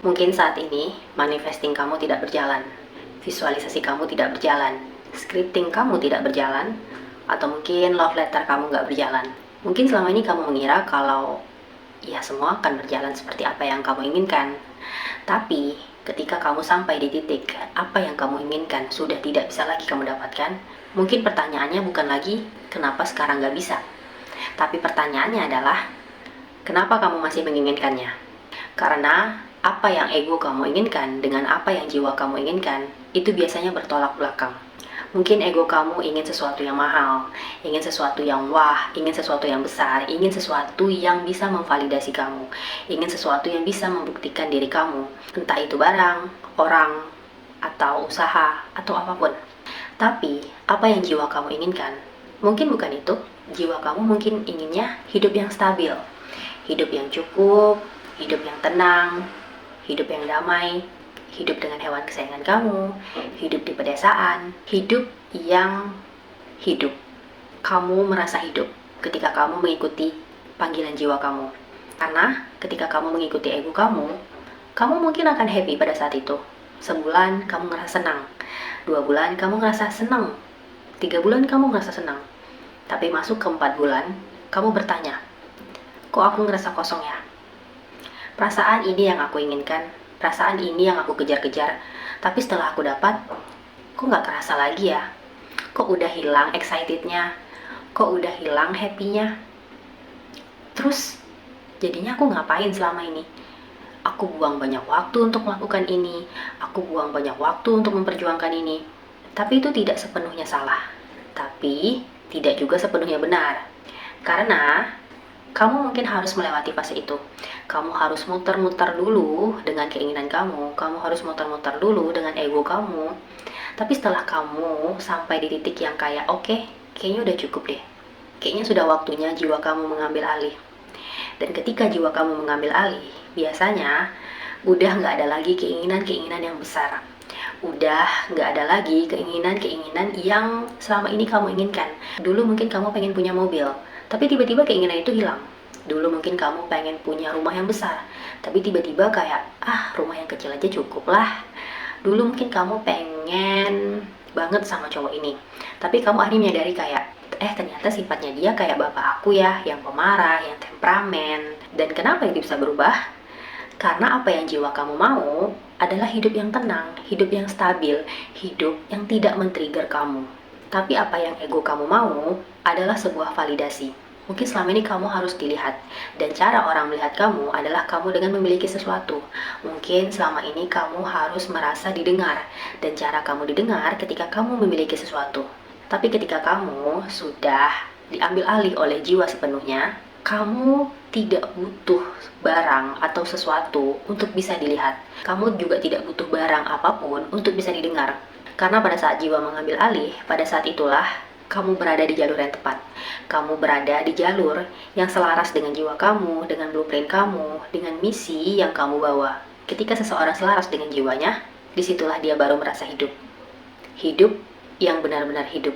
Mungkin saat ini manifesting kamu tidak berjalan, visualisasi kamu tidak berjalan, scripting kamu tidak berjalan, atau mungkin love letter kamu nggak berjalan. Mungkin selama ini kamu mengira kalau ya semua akan berjalan seperti apa yang kamu inginkan. Tapi ketika kamu sampai di titik apa yang kamu inginkan sudah tidak bisa lagi kamu dapatkan, mungkin pertanyaannya bukan lagi kenapa sekarang nggak bisa. Tapi pertanyaannya adalah kenapa kamu masih menginginkannya? Karena apa yang ego kamu inginkan dengan apa yang jiwa kamu inginkan, itu biasanya bertolak belakang. Mungkin ego kamu ingin sesuatu yang mahal, ingin sesuatu yang wah, ingin sesuatu yang besar, ingin sesuatu yang bisa memvalidasi kamu, ingin sesuatu yang bisa membuktikan diri kamu, entah itu barang, orang, atau usaha, atau apapun. Tapi, apa yang jiwa kamu inginkan? Mungkin bukan itu. Jiwa kamu mungkin inginnya hidup yang stabil, hidup yang cukup, hidup yang tenang, hidup yang damai, hidup dengan hewan kesayangan kamu, hidup di pedesaan, hidup yang hidup. Kamu merasa hidup ketika kamu mengikuti panggilan jiwa kamu. Karena ketika kamu mengikuti ego kamu mungkin akan happy pada saat itu. Sebulan kamu ngerasa senang, 2 bulan kamu ngerasa senang, 3 bulan kamu ngerasa senang. Tapi masuk ke 4 bulan, kamu bertanya, kok aku ngerasa kosong ya? Perasaan ini yang aku inginkan, perasaan ini yang aku kejar-kejar. Tapi setelah aku dapat, kok nggak kerasa lagi ya? Kok udah hilang excitednya? Kok udah hilang happy-nya? Terus, jadinya aku ngapain selama ini? Aku buang banyak waktu untuk melakukan ini. Aku buang banyak waktu untuk memperjuangkan ini. Tapi itu tidak sepenuhnya salah. Tapi, tidak juga sepenuhnya benar. Karena kamu mungkin harus melewati fase itu. Kamu harus muter-muter dulu dengan keinginan kamu. Kamu harus muter-muter dulu dengan ego kamu. Tapi setelah kamu sampai di titik yang kayak, oke, kayaknya udah cukup deh. Kayaknya sudah waktunya jiwa kamu mengambil alih. Dan ketika jiwa kamu mengambil alih, biasanya udah nggak ada lagi keinginan-keinginan yang besar. Udah nggak ada lagi keinginan-keinginan yang selama ini kamu inginkan. Dulu mungkin kamu pengen punya mobil, tapi tiba-tiba keinginan itu hilang. Dulu mungkin kamu pengen punya rumah yang besar, tapi tiba-tiba kayak, rumah yang kecil aja cukup lah. Dulu mungkin kamu pengen banget sama cowok ini, tapi kamu akhirnya menyadari kayak, ternyata sifatnya dia kayak bapak aku ya, yang pemarah, yang temperamen. Dan kenapa itu bisa berubah? Karena apa yang jiwa kamu mau adalah hidup yang tenang, hidup yang stabil, hidup yang tidak men-trigger kamu. Tapi apa yang ego kamu mau adalah sebuah validasi. Mungkin selama ini kamu harus dilihat, dan cara orang melihat kamu adalah kamu dengan memiliki sesuatu. Mungkin selama ini kamu harus merasa didengar, dan cara kamu didengar ketika kamu memiliki sesuatu. Tapi ketika kamu sudah diambil alih oleh jiwa sepenuhnya, kamu tidak butuh barang atau sesuatu untuk bisa dilihat. Kamu juga tidak butuh barang apapun untuk bisa didengar. Karena pada saat jiwa mengambil alih, pada saat itulah kamu berada di jalur yang tepat. Kamu berada di jalur yang selaras dengan jiwa kamu, dengan blueprint kamu, dengan misi yang kamu bawa. Ketika seseorang selaras dengan jiwanya, disitulah dia baru merasa hidup. Hidup yang benar-benar hidup.